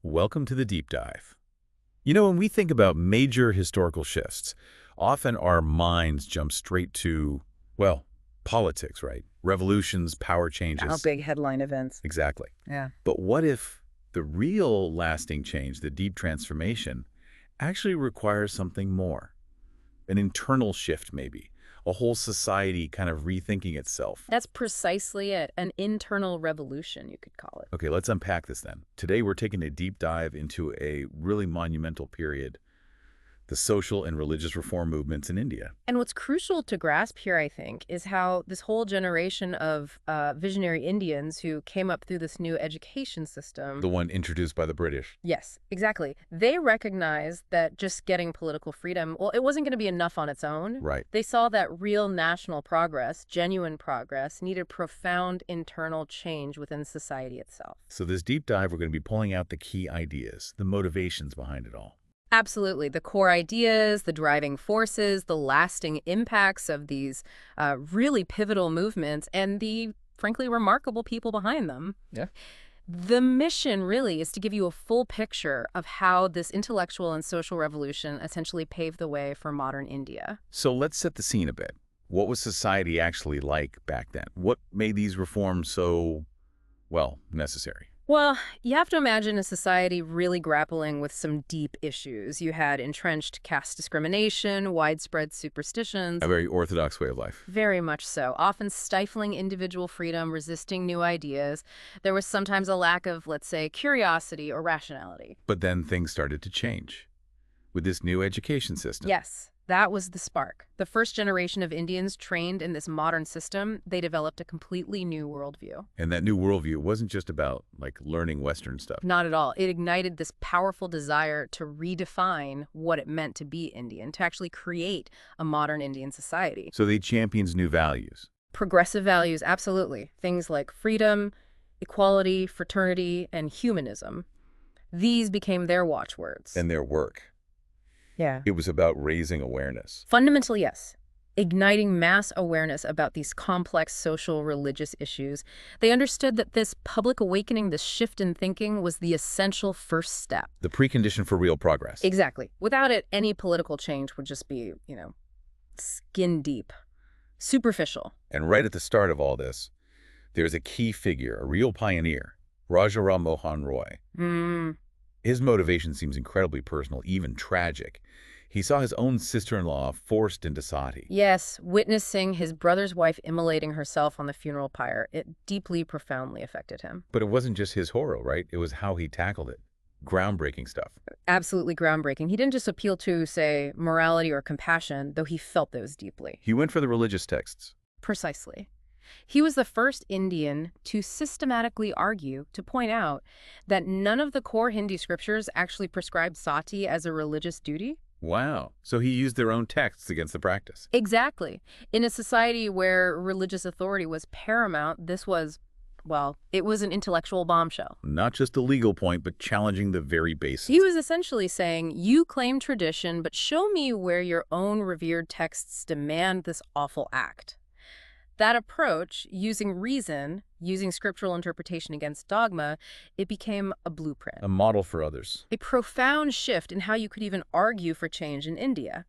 Welcome to the deep dive. You know, when we think about major historical shifts, often our minds jump straight to, well, politics, right? Revolutions, power changes. Big headline events. Exactly. Yeah. But what if the real lasting change, the deep transformation, actually requires something more? An internal shift, maybe. A whole society kind of rethinking itself. That's precisely it. An internal revolution, you could call it. Okay, let's unpack this then. Today we're taking a deep dive into a really monumental period, the social and religious reform movements in India. And what's crucial to grasp here, I think, is how this whole generation of visionary Indians who came up through this new education system. The one introduced by the British. Yes, exactly. They recognized that just getting political freedom, well, it wasn't going to be enough on its own. Right. They saw that real national progress, genuine progress, needed profound internal change within society itself. So this deep dive, we're going to be pulling out the key ideas, the motivations behind it all. Absolutely. The core ideas, the driving forces, the lasting impacts of these really pivotal movements, and the, frankly, remarkable people behind them. Yeah. The mission really is to give you a full picture of how this intellectual and social revolution essentially paved the way for modern India. So let's set the scene a bit. What was society actually like back then? What made these reforms so, well, necessary? Well, you have to imagine a society really grappling with some deep issues. You had entrenched caste discrimination, widespread superstitions. A very orthodox way of life. Very much so. Often stifling individual freedom, resisting new ideas. There was sometimes a lack of, let's say, curiosity or rationality. But then things started to change with this new education system. Yes. That was the spark. The first generation of Indians trained in this modern system, they developed a completely new worldview. And that new worldview wasn't just about, like, learning Western stuff. Not at all. It ignited this powerful desire to redefine what it meant to be Indian, to actually create a modern Indian society. So they championed new values. Progressive values, absolutely. Things like freedom, equality, fraternity, and humanism. These became their watchwords. And their work. Yeah. It was about raising awareness. Fundamentally, yes. Igniting mass awareness about these complex social, religious issues. They understood that this public awakening, this shift in thinking, was the essential first step. The precondition for real progress. Exactly. Without it, any political change would just be, skin deep, superficial. And right at the start of all this, there's a key figure, a real pioneer, Raja Ram Mohan Roy. His motivation seems incredibly personal, even tragic. He saw his own sister-in-law forced into Sati. Yes, witnessing his brother's wife immolating herself on the funeral pyre, it deeply, profoundly affected him. But it wasn't just his horror, right? It was how he tackled it. Groundbreaking stuff. Absolutely groundbreaking. He didn't just appeal to, say, morality or compassion, though he felt those deeply. He went for the religious texts. Precisely. He was the first Indian to systematically argue, to point out, that none of the core Hindu scriptures actually prescribed sati as a religious duty. Wow. So he used their own texts against the practice. Exactly. In a society where religious authority was paramount, this was, well, it was an intellectual bombshell. Not just a legal point, but challenging the very basics. He was essentially saying, you claim tradition, but show me where your own revered texts demand this awful act. That approach, using reason, using scriptural interpretation against dogma, it became a blueprint. A model for others. A profound shift in how you could even argue for change in India.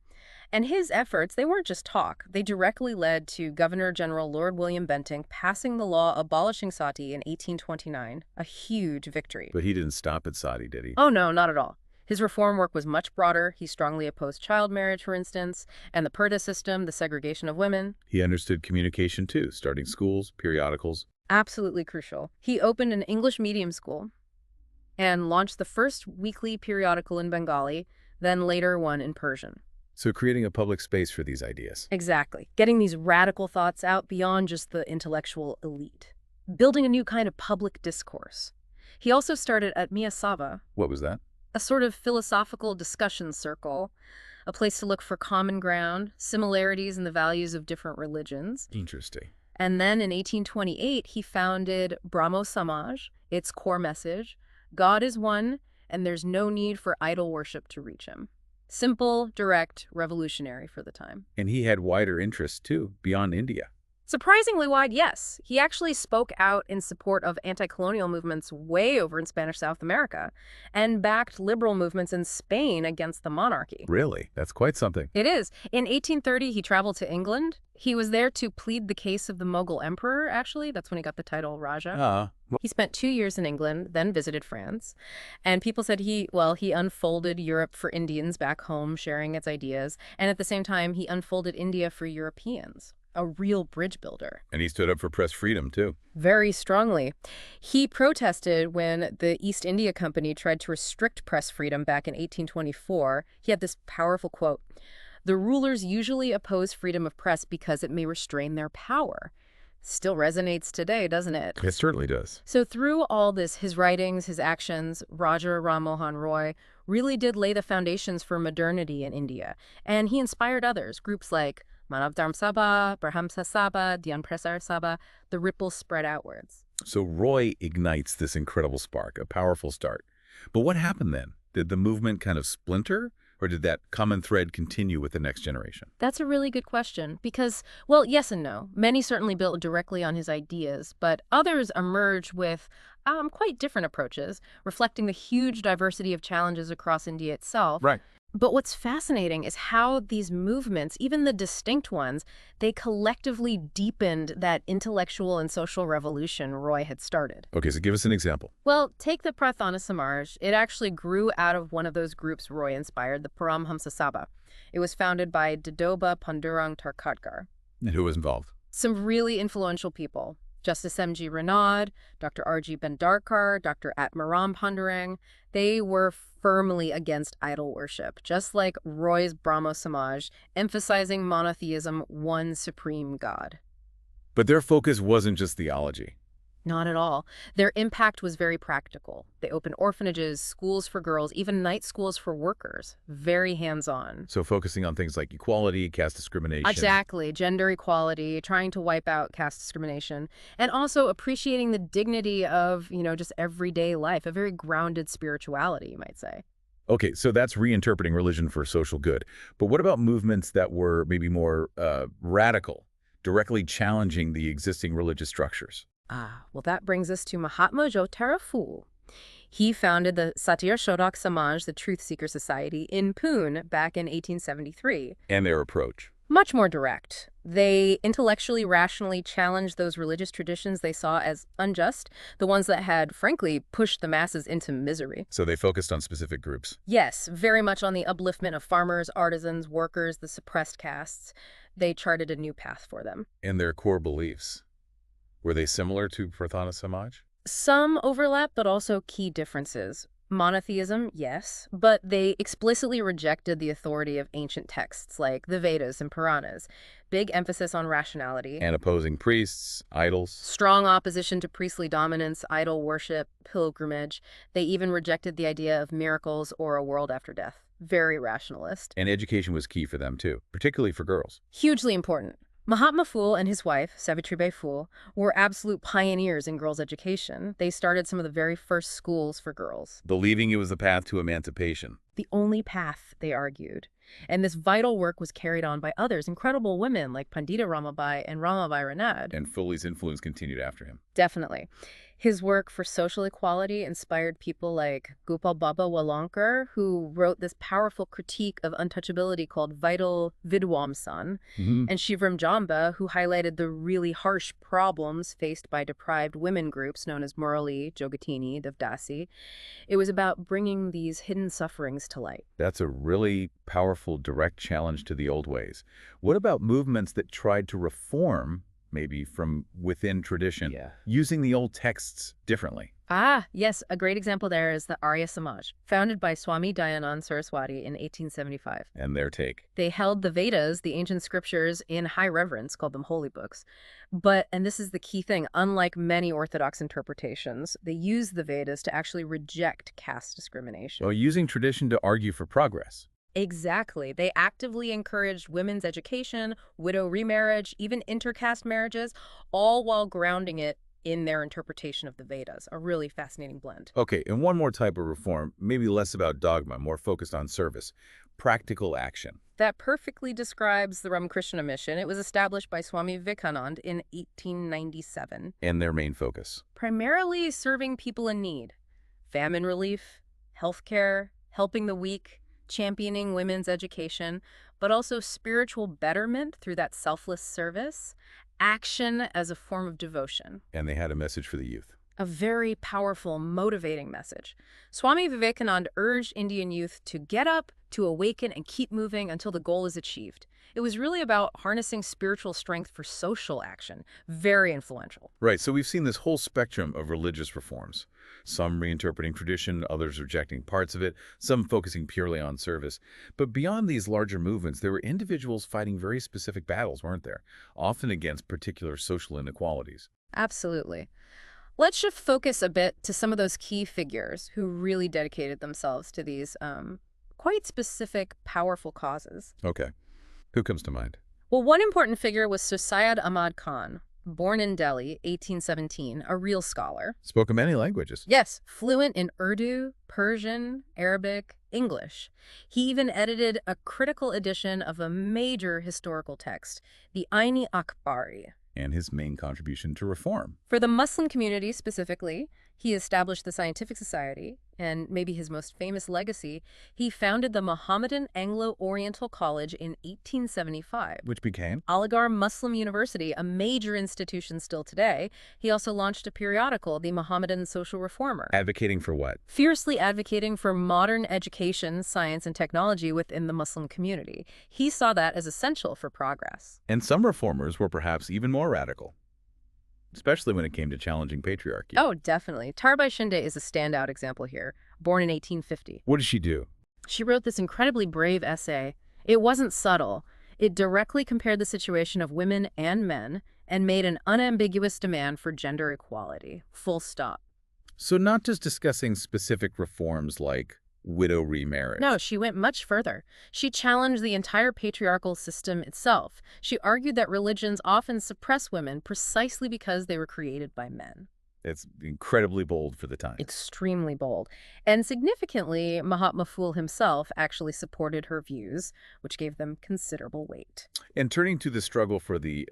And his efforts, they weren't just talk. They directly led to Governor General Lord William Bentinck passing the law abolishing sati in 1829, a huge victory. But he didn't stop at Sati, did he? Oh, no, not at all. His reform work was much broader. He strongly opposed child marriage, for instance, and the purdah system, the segregation of women. He understood communication, too, starting schools, periodicals. Absolutely crucial. He opened an English medium school and launched the first weekly periodical in Bengali, then later one in Persian. So creating a public space for these ideas. Exactly. Getting these radical thoughts out beyond just the intellectual elite. Building a new kind of public discourse. He also started at Miyasava. What was that? A sort of philosophical discussion circle, a place to look for common ground, similarities in the values of different religions. Interesting. And then in 1828, he founded Brahmo Samaj, its core message, God is one, and there's no need for idol worship to reach him. Simple, direct, revolutionary for the time. And he had wider interests, too, beyond India. Surprisingly wide, yes. He actually spoke out in support of anti-colonial movements way over in Spanish South America and backed liberal movements in Spain against the monarchy. Really? That's quite something. It is. In 1830, he traveled to England. He was there to plead the case of the Mughal emperor, actually. That's when he got the title Raja. He spent 2 years in England, then visited France. And people said he unfolded Europe for Indians back home, sharing its ideas. And at the same time, he unfolded India for Europeans. A real bridge builder. And he stood up for press freedom, too. Very strongly. He protested when the East India Company tried to restrict press freedom back in 1824. He had this powerful quote, "The rulers usually oppose freedom of press because it may restrain their power." Still resonates today, doesn't it? It certainly does. So through all this, his writings, his actions, Raja Ram Mohan Roy really did lay the foundations for modernity in India. And he inspired others, groups like Manavdharm Sabha, Brahmsa Sabha, Dhyan Prasar Sabha. The ripples spread outwards. So Roy ignites this incredible spark, a powerful start. But what happened then? Did the movement kind of splinter? Or did that common thread continue with the next generation? That's a really good question because, well, yes and no. Many certainly built directly on his ideas, but others emerged with quite different approaches, reflecting the huge diversity of challenges across India itself. Right. But what's fascinating is how these movements, even the distinct ones, they collectively deepened that intellectual and social revolution Roy had started. Okay, so give us an example. Well, take the Prarthana Samaj. It actually grew out of one of those groups Roy inspired, the Paramhamsa Sabha. It was founded by Dadoba Pandurang Tarkatgar. And who was involved? Some really influential people. Justice M.G. Renaud, Dr. R.G. Bhandarkar, Dr. Atmaram Pandurang, they were firmly against idol worship, just like Roy's Brahmo Samaj, emphasizing monotheism, one supreme God. But their focus wasn't just theology. Not at all. Their impact was very practical. They opened orphanages, schools for girls, even night schools for workers. Very hands-on. So focusing on things like equality, caste discrimination. Exactly. Gender equality, trying to wipe out caste discrimination, and also appreciating the dignity of, just everyday life, a very grounded spirituality, you might say. Okay, so that's reinterpreting religion for social good. But what about movements that were maybe more radical, directly challenging the existing religious structures? Well, that brings us to Mahatma Phule. He founded the Satyashodhak Samaj, the Truth Seeker Society, in Pune back in 1873. And their approach? Much more direct. They intellectually, rationally challenged those religious traditions they saw as unjust, the ones that had, frankly, pushed the masses into misery. So they focused on specific groups? Yes, very much on the upliftment of farmers, artisans, workers, the suppressed castes. They charted a new path for them. And their core beliefs? Were they similar to Prarthana Samaj? Some overlap, but also key differences. Monotheism, yes, but they explicitly rejected the authority of ancient texts like the Vedas and Puranas. Big emphasis on rationality. And opposing priests, idols. Strong opposition to priestly dominance, idol worship, pilgrimage. They even rejected the idea of miracles or a world after death. Very rationalist. And education was key for them, too, particularly for girls. Hugely important. Mahatma Phule and his wife, Savitribai Phule, were absolute pioneers in girls' education. They started some of the very first schools for girls. Believing it was the path to emancipation. The only path, they argued. And this vital work was carried on by others, incredible women like Pandita Ramabai and Ramabai Renaud. And Phule's influence continued after him. Definitely. His work for social equality inspired people like Gopal Baba Walankar, who wrote this powerful critique of untouchability called Vital Vidwamsan, and Shivram Jamba, who highlighted the really harsh problems faced by deprived women groups known as Murali, Jogatini, Devdasi. It was about bringing these hidden sufferings to light. That's a really powerful, direct challenge to the old ways. What about movements that tried to reform, maybe from within tradition, using the old texts differently? Yes, a great example there is the Arya Samaj, founded by Swami Dayanand Saraswati in 1875. And their take? They held the Vedas, the ancient scriptures, in high reverence, called them holy books. But, and this is the key thing, unlike many orthodox interpretations, they used the Vedas to actually reject caste discrimination. Well, using tradition to argue for progress. Exactly. They actively encouraged women's education, widow remarriage, even intercaste marriages, all while grounding it in their interpretation of the Vedas. A really fascinating blend. Okay, and one more type of reform, maybe less about dogma, more focused on service. Practical action. That perfectly describes the Ramakrishna mission. It was established by Swami Vivekananda in 1897. And their main focus. Primarily serving people in need. Famine relief, healthcare, helping the weak, championing women's education, but also spiritual betterment through that selfless service, action as a form of devotion. And they had a message for the youth. A very powerful, motivating message. Swami Vivekananda urged Indian youth to get up, to awaken, and keep moving until the goal is achieved. It was really about harnessing spiritual strength for social action. Very influential. Right, so we've seen this whole spectrum of religious reforms. Some reinterpreting tradition, others rejecting parts of it, some focusing purely on service. But beyond these larger movements, there were individuals fighting very specific battles, weren't there? Often against particular social inequalities. Absolutely. Let's shift focus a bit to some of those key figures who really dedicated themselves to these quite specific, powerful causes. Okay. Who comes to mind? Well, one important figure was Sir Syed Ahmad Khan, born in Delhi, 1817, a real scholar. Spoke many languages. Yes, fluent in Urdu, Persian, Arabic, English. He even edited a critical edition of a major historical text, the Ain-i-Akbari. And his main contribution to reform. For the Muslim community specifically, he established the Scientific Society, and maybe his most famous legacy, he founded the Mohammedan Anglo-Oriental College in 1875. Which became? Aligarh Muslim University, a major institution still today. He also launched a periodical, the Mohammedan Social Reformer. Advocating for what? Fiercely advocating for modern education, science, and technology within the Muslim community. He saw that as essential for progress. And some reformers were perhaps even more radical, especially when it came to challenging patriarchy. Oh, definitely. Tarbai Shinde is a standout example here, born in 1850. What did she do? She wrote this incredibly brave essay. It wasn't subtle. It directly compared the situation of women and men and made an unambiguous demand for gender equality. Full stop. So not just discussing specific reforms like widow remarriage. No, she went much further. She challenged the entire patriarchal system itself. She argued that religions often suppress women precisely because they were created by men. It's incredibly bold for the time. Extremely bold. And significantly, Mahatma Phule himself actually supported her views, which gave them considerable weight. And turning to the struggle for the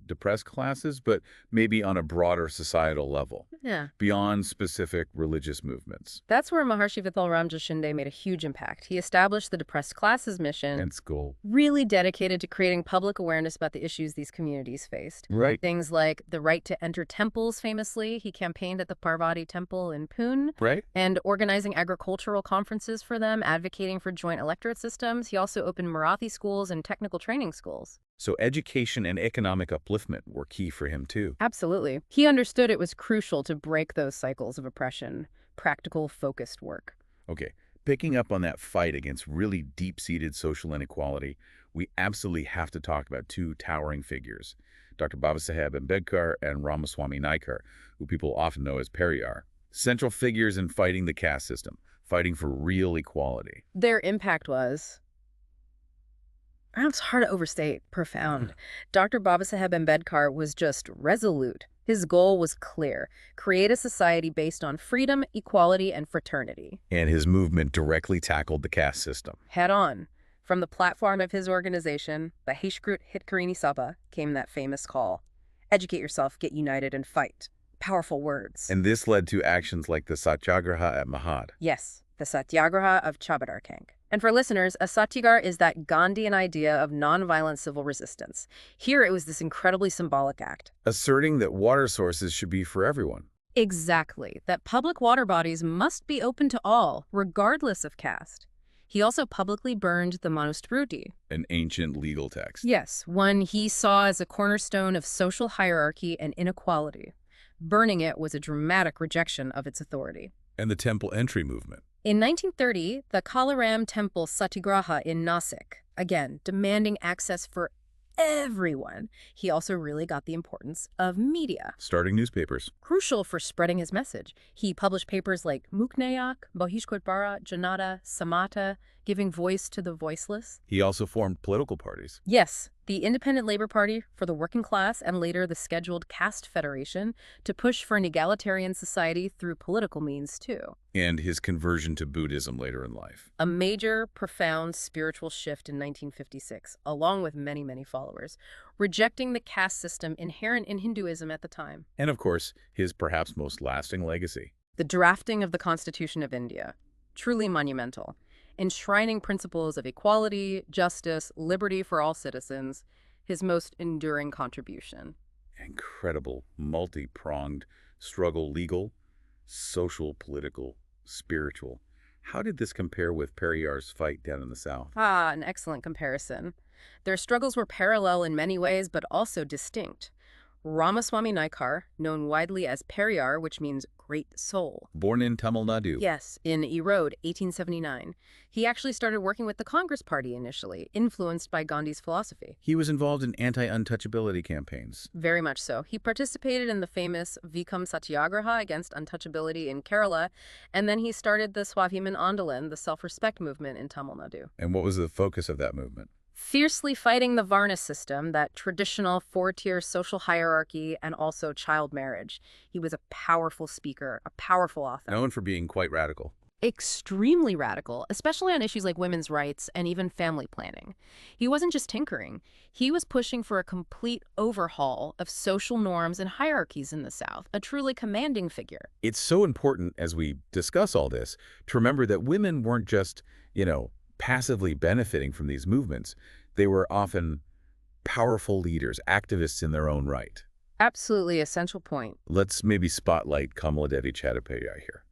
depressed classes, but maybe on a broader societal level. Yeah. Beyond specific religious movements. That's where Maharshi Vithalramji Shinde made a huge impact. He established the Depressed Classes Mission. And school. Really dedicated to creating public awareness about the issues these communities faced. Right. Things like the right to enter temples, famously. He campaigned at the Parvati Temple in Pune. Right. And organizing agricultural conferences for them, advocating for joint electorate systems. He also opened Marathi schools and technical training schools. So education and economic upliftment were key for him too. Absolutely. He understood it was crucial to break those cycles of oppression. Practical, focused work. Okay, picking up on that fight against really deep-seated social inequality, we absolutely have to talk about two towering figures, Dr. Babasaheb Ambedkar and Ramaswamy Naikar, who people often know as Periyar. Central figures in fighting the caste system, fighting for real equality. Their impact was, it's hard to overstate, profound. Dr. Babasaheb Ambedkar was just resolute. His goal was clear: create a society based on freedom, equality, and fraternity. And his movement directly tackled the caste system. Head on. From the platform of his organization, the Bahishkrut Hitkarini Sabha, came that famous call: educate yourself, get united, and fight. Powerful words. And this led to actions like the Satyagraha at Mahad. Yes, the Satyagraha of Chabadarkang. And for listeners, a Satyagraha is that Gandhian idea of nonviolent civil resistance. Here it was this incredibly symbolic act. Asserting that water sources should be for everyone. Exactly, that public water bodies must be open to all, regardless of caste. He also publicly burned the Manusmriti. An ancient legal text. Yes, one he saw as a cornerstone of social hierarchy and inequality. Burning it was a dramatic rejection of its authority. And the temple entry movement. In 1930, the Kalaram Temple Satyagraha in Nasik, again, demanding access for everyone. He also really got the importance of media. Starting newspapers. Crucial for spreading his message. He published papers like Muknayak, Bahishkut Bara, Janata, Samata, giving voice to the voiceless. He also formed political parties. Yes, the Independent Labor Party for the working class and later the Scheduled Caste Federation to push for an egalitarian society through political means, too. And his conversion to Buddhism later in life. A major, profound spiritual shift in 1956, along with many, many followers, rejecting the caste system inherent in Hinduism at the time. And of course, his perhaps most lasting legacy. The drafting of the Constitution of India, truly monumental, enshrining principles of equality, justice, liberty for all citizens, his most enduring contribution. Incredible, multi-pronged struggle, legal, social, political, spiritual. How did this compare with Periyar's fight down in the South? Ah, an excellent comparison. Their struggles were parallel in many ways, but also distinct. Ramaswamy Naikar, known widely as Periyar, which means great soul. Born in Tamil Nadu. Yes, in Erode, 1879. He actually started working with the Congress Party initially, influenced by Gandhi's philosophy. He was involved in anti-untouchability campaigns. Very much so. He participated in the famous Vikam Satyagraha against untouchability in Kerala, and then he started the Swaviman Andolan, the self-respect movement in Tamil Nadu. And what was the focus of that movement? Fiercely fighting the Varna system, that traditional four-tier social hierarchy, and also child marriage. He was a powerful speaker, a powerful author. Known for being quite radical. Extremely radical, especially on issues like women's rights and even family planning. He wasn't just tinkering. He was pushing for a complete overhaul of social norms and hierarchies in the South, a truly commanding figure. It's so important as we discuss all this to remember that women weren't just, passively benefiting from these movements. They were often powerful leaders, activists in their own right. Absolutely essential point. Let's maybe spotlight Kamaladevi Chattopadhyay here.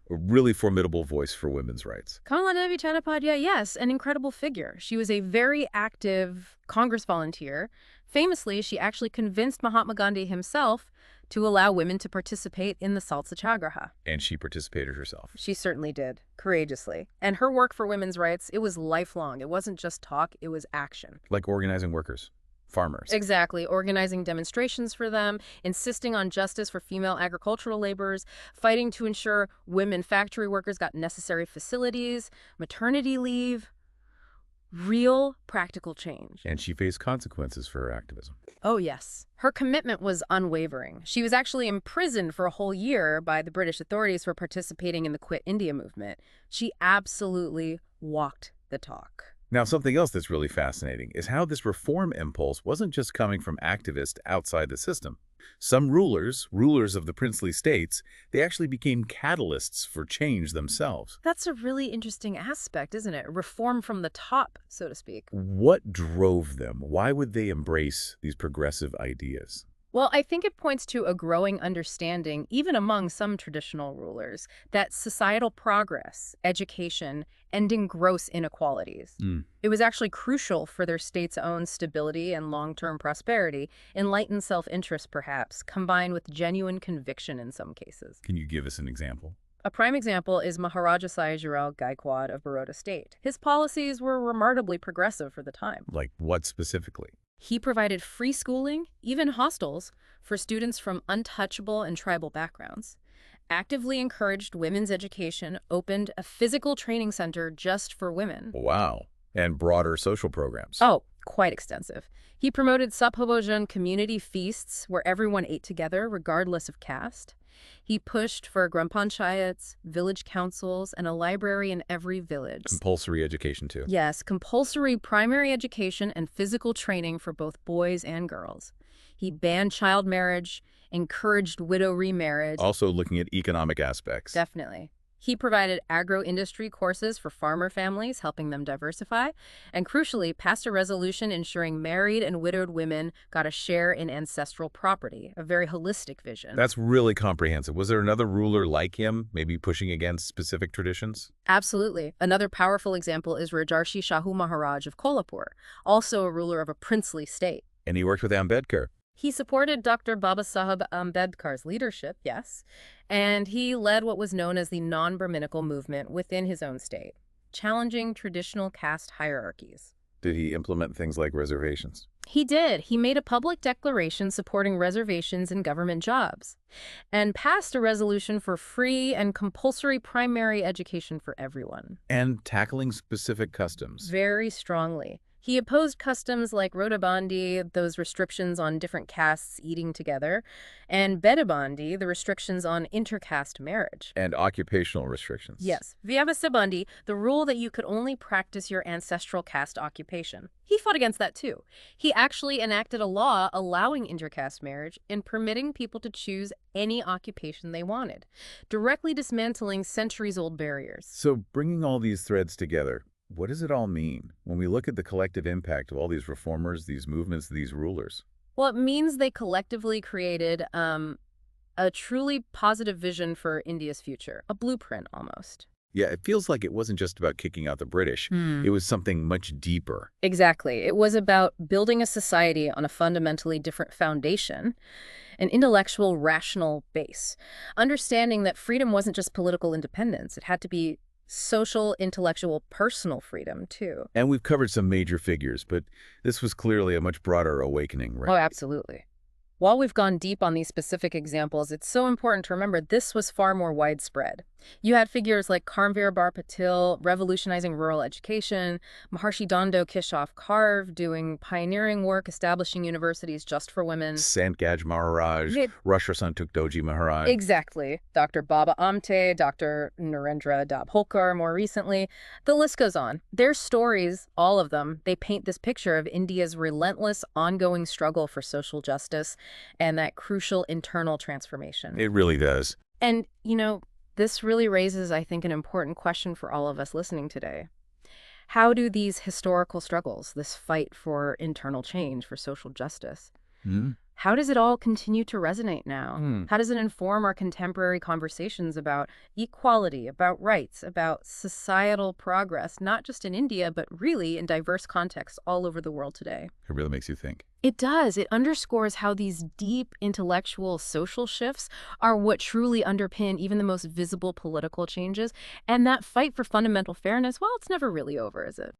A really formidable voice for women's rights. Kamaladevi Chattopadhyay, yes, an incredible figure. She was a very active Congress volunteer. Famously, she actually convinced Mahatma Gandhi himself to allow women to participate in the Salt Satyagraha. And she participated herself. She certainly did, courageously. And her work for women's rights, it was lifelong. It wasn't just talk, it was action. Like organizing workers, farmers. Exactly, organizing demonstrations for them, insisting on justice for female agricultural laborers, fighting to ensure women factory workers got necessary facilities, maternity leave. Real practical change. And she faced consequences for her activism. Oh, yes. Her commitment was unwavering. She was actually imprisoned for a whole year by the British authorities for participating in the Quit India movement. She absolutely walked the talk. Now, something else that's really fascinating is how this reform impulse wasn't just coming from activists outside the system. Some rulers of the princely states, they actually became catalysts for change themselves. That's a really interesting aspect, isn't it? Reform from the top, so to speak. What drove them? Why would they embrace these progressive ideas? Well, I think it points to a growing understanding, even among some traditional rulers, that societal progress, education, ending gross inequalities. It was actually crucial for their state's own stability and long-term prosperity, enlightened self-interest perhaps, combined with genuine conviction in some cases. Can you give us an example? A prime example is Maharaja Sayajirao Gaikwad of Baroda State. His policies were remarkably progressive for the time. Like what specifically? He provided free schooling, even hostels, for students from untouchable and tribal backgrounds, actively encouraged women's education, opened a physical training center just for women. Wow. And broader social programs. Oh, quite extensive. He promoted Sabhavojan community feasts where everyone ate together regardless of caste. He pushed for gram panchayats, village councils, and a library in every village. Compulsory education, too. Yes, compulsory primary education and physical training for both boys and girls. He banned child marriage, encouraged widow remarriage. Also looking at economic aspects. Definitely. He provided agro-industry courses for farmer families, helping them diversify, and crucially, passed a resolution ensuring married and widowed women got a share in ancestral property, a very holistic vision. That's really comprehensive. Was there another ruler like him, maybe pushing against specific traditions? Absolutely. Another powerful example is Rajarshi Shahu Maharaj of Kolhapur, also a ruler of a princely state. And he worked with Ambedkar. He supported Dr. Babasaheb Ambedkar's leadership, yes, and he led what was known as the non-Brahminical movement within his own state, challenging traditional caste hierarchies. Did he implement things like reservations? He did. He made a public declaration supporting reservations in government jobs and passed a resolution for free and compulsory primary education for everyone. And tackling specific customs. Very strongly. He opposed customs like rotabandi, those restrictions on different castes eating together, and bedabandi, the restrictions on intercaste marriage. And occupational restrictions. Yes, vyavasabandi, the rule that you could only practice your ancestral caste occupation. He fought against that too. He actually enacted a law allowing intercaste marriage and permitting people to choose any occupation they wanted, directly dismantling centuries-old barriers. So bringing all these threads together, what does it all mean when we look at the collective impact of all these reformers, these movements, these rulers? Well, it means they collectively created a truly positive vision for India's future, a blueprint almost. Yeah, it feels like it wasn't just about kicking out the British. It was something much deeper. Exactly. It was about building a society on a fundamentally different foundation, an intellectual, rational base, understanding that freedom wasn't just political independence. It had to be social, intellectual, personal freedom, too. And we've covered some major figures, but this was clearly a much broader awakening, right? Oh, absolutely. While we've gone deep on these specific examples, it's so important to remember this was far more widespread. You had figures like Karmveer Bar Patil revolutionizing rural education, Maharshi Dando Kishore Karve doing pioneering work establishing universities just for women. Sant Gaj Maharaj, Rashtrasantuk Doji Maharaj. Exactly. Dr. Baba Amte, Dr. Narendra Dabholkar more recently. The list goes on. Their stories, all of them, they paint this picture of India's relentless, ongoing struggle for social justice and that crucial internal transformation. It really does. And, this really raises, I think, an important question for all of us listening today. How do these historical struggles, this fight for internal change, for social justice, how does it all continue to resonate now? How does it inform our contemporary conversations about equality, about rights, about societal progress, not just in India, but really in diverse contexts all over the world today? It really makes you think. It does. It underscores how these deep intellectual social shifts are what truly underpin even the most visible political changes. And that fight for fundamental fairness, well, it's never really over, is it?